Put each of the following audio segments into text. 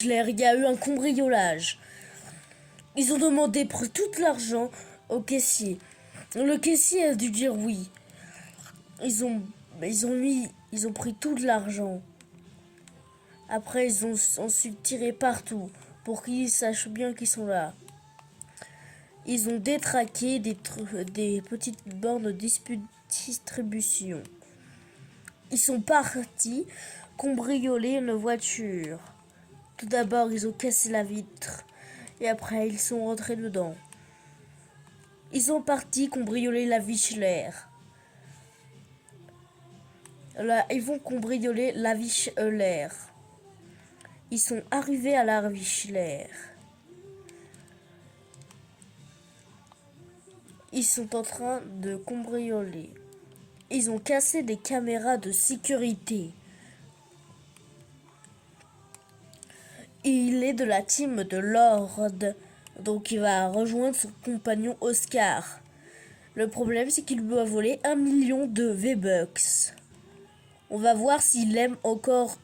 Il y a eu un cambriolage. Ils ont demandé tout l'argent au caissier. Le caissier a dû dire oui. Ils ont pris tout l'argent. Après, ils ont ensuite tiré partout pour qu'ils sachent bien qu'ils sont là. Ils ont détraqué des petites bornes de distribution. Ils sont partis cambrioler une voiture. Tout d'abord, ils ont cassé la vitre et après, ils sont rentrés dedans. Ils sont partis cambrioler la Wichler. Là, ils vont cambrioler la Wichler. Ils sont arrivés à la Wichler. Ils sont en train de cambrioler. Ils ont cassé des caméras de sécurité. Il est de la team de Lord, donc il va rejoindre son compagnon Oscar. Le problème, c'est qu'il doit voler 1 million de V-Bucks. On va voir s'il aime encore.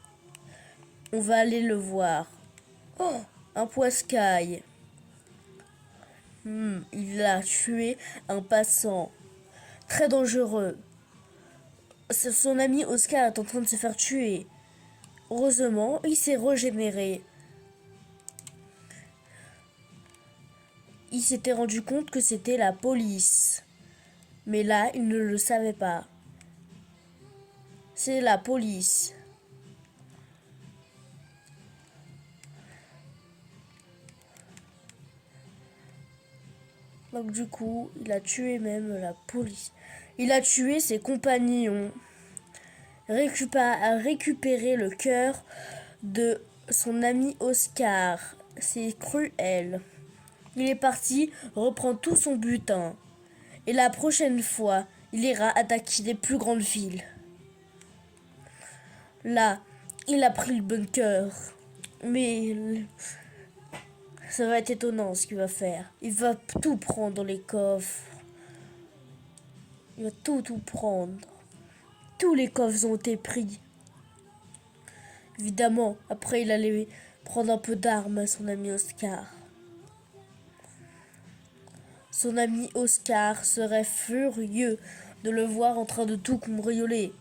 On va aller le voir. Oh, un poiscaille. Il a tué un passant. Très dangereux. Son ami Oscar est en train de se faire tuer. Heureusement, il s'est régénéré. Il s'était rendu compte que c'était la police. Mais là, il ne le savait pas. C'est la police. Donc du coup, il a tué même la police. Il a tué ses compagnons. A récupéré le cœur de son ami Oscar. C'est cruel. Il est parti reprendre tout son butin. Et la prochaine fois, il ira attaquer les plus grandes villes. Là, il a pris le bunker. Mais ça va être étonnant ce qu'il va faire. Il va tout prendre dans les coffres. Il va tout prendre. Tous les coffres ont été pris. Évidemment, après il allait prendre un peu d'armes à son ami Oscar. Son ami Oscar serait furieux de le voir en train de tout cambrioler.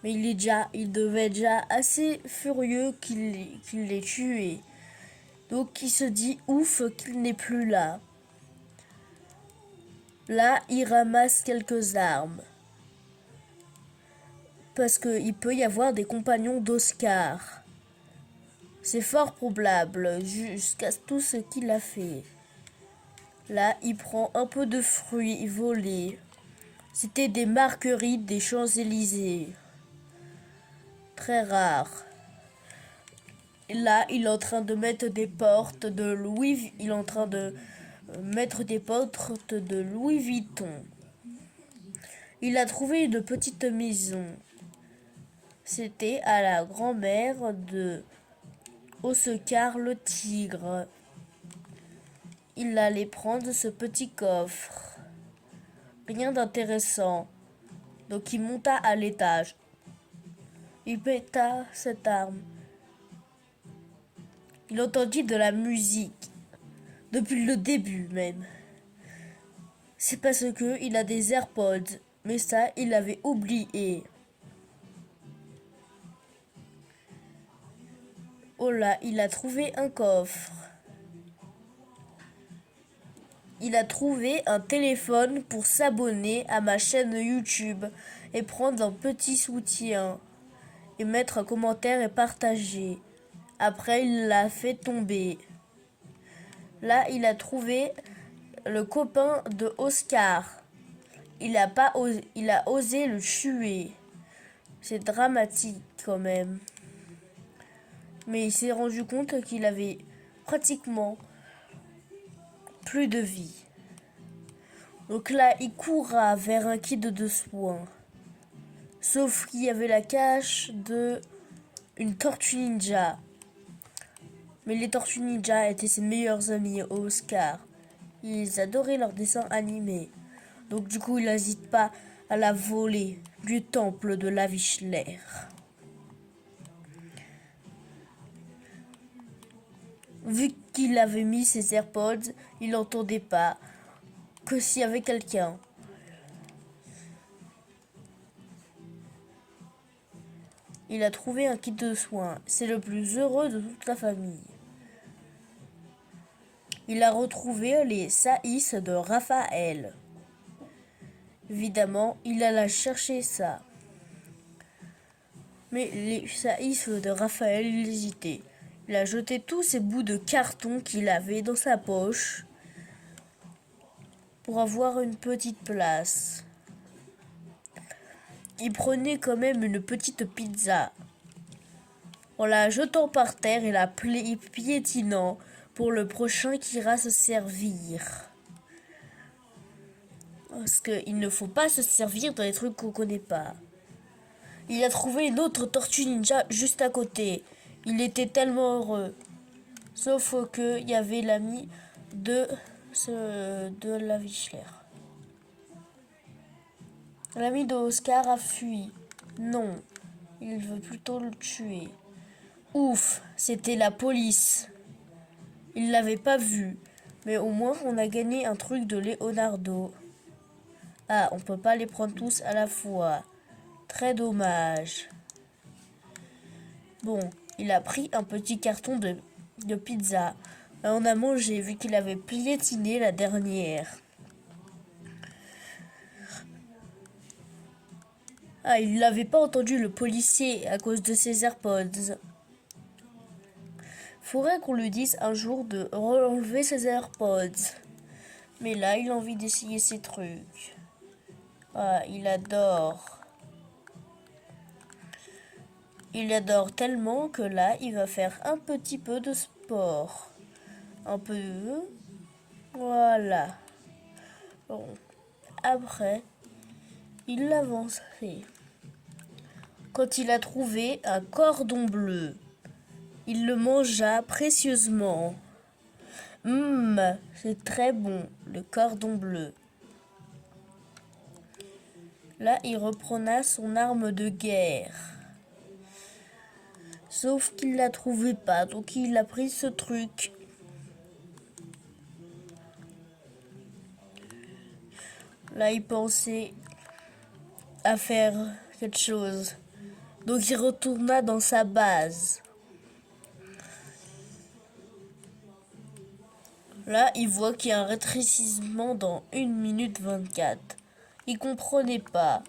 Mais il devait être déjà assez furieux qu'il l'ait tué. Donc il se dit ouf qu'il n'est plus là. Là, il ramasse quelques armes. Parce qu'il peut y avoir des compagnons d'Oscar. C'est fort probable, jusqu'à tout ce qu'il a fait. Là, il prend un peu de fruits volés. C'était des marguerites des Champs-Élysées. Très rares. Là, il est en train de mettre des portes de Louis... Il est en train de mettre des portes de Louis Vuitton. Il a trouvé une petite maison. C'était à la grand-mère de Oscar le tigre. Il allait prendre ce petit coffre. Rien d'intéressant. Donc il monta à l'étage. Il péta cette arme. Il entendit de la musique. Depuis le début même. C'est parce que il a des AirPods. Mais ça, il avait oublié. Oh là, il a trouvé un coffre. Il a trouvé un téléphone pour s'abonner à ma chaîne YouTube et prendre un petit soutien et mettre un commentaire et partager. Après, il l'a fait tomber. Là, il a trouvé le copain de Oscar. Il a osé le tuer. C'est dramatique quand même. Mais il s'est rendu compte qu'il avait pratiquement plus de vie. Donc là, il courra vers un kit de soins. Sauf qu'il y avait la cache de une tortue ninja. Mais les tortues ninja étaient ses meilleurs amis au Oscar. Ils adoraient leurs dessins animés. Donc du coup, il n'hésite pas à la voler du temple de la Wichler. Vu qu'il avait mis ses AirPods, il n'entendait pas que s'il y avait quelqu'un. Il a trouvé un kit de soins. C'est le plus heureux de toute la famille. Il a retrouvé les saïs de Raphaël. Évidemment, il alla chercher ça. Mais les saïs de Raphaël, il hésitait. Il a jeté tous ces bouts de carton qu'il avait dans sa poche pour avoir une petite place. Il prenait quand même une petite pizza en la jetant par terre et la piétinant pour le prochain qui ira se servir. Parce qu'il ne faut pas se servir dans les trucs qu'on connaît pas. Il a trouvé une autre tortue ninja juste à côté. Il était tellement heureux. Sauf qu'il y avait l'ami de la Wichler. L'ami de Oscar a fui. Non, il veut plutôt le tuer. Ouf, c'était la police. Il l'avait pas vu. Mais au moins, on a gagné un truc de Leonardo. Ah, on peut pas les prendre tous à la fois. Très dommage. Bon, il a pris un petit carton de pizza. On a mangé vu qu'il avait piétiné la dernière. Ah, il n'avait pas entendu le policier à cause de ses AirPods. Faudrait qu'on lui dise un jour de enlever ses AirPods. Mais là, il a envie d'essayer ses trucs. Ah, il adore. Il adore tellement que là, il va faire un petit peu de sport. Un peu. Voilà. Bon. Après, il l'avançait. Quand il a trouvé un cordon bleu, il le mangea précieusement. C'est très bon, le cordon bleu. Là, il reprena son arme de guerre. Sauf qu'il la trouvait pas, donc il a pris ce truc. Là, il pensait à faire quelque chose. Donc il retourna dans sa base. Là, il voit qu'il y a un rétrécissement dans 1 minute 24. Il comprenait pas.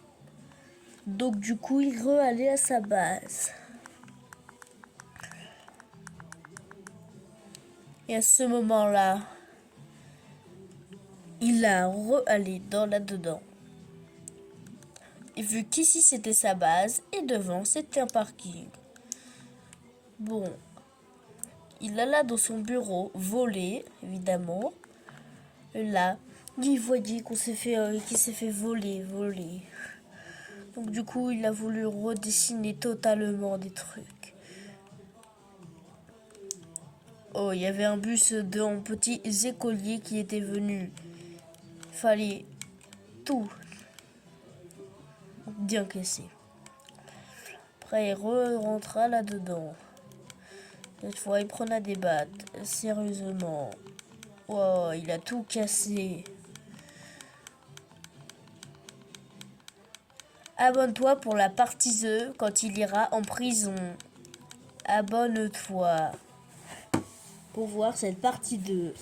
Donc du coup, il re-allait à sa base. Et à ce moment-là, il a re-allé là-dedans. Et vu qu'ici c'était sa base et devant c'était un parking. Bon, il alla dans son bureau, volé évidemment. Et là, il voyait qu'il s'est fait voler. Donc du coup, il a voulu redessiner totalement des trucs. Oh, il y avait un bus de petits écoliers qui était venu. Fallait tout bien casser. Après, il rentra là-dedans. Cette fois, il prenait des battes. Sérieusement. Wow, il a tout cassé. Abonne-toi pour la partie 2 quand il ira en prison. Abonne-toi pour voir cette partie 2.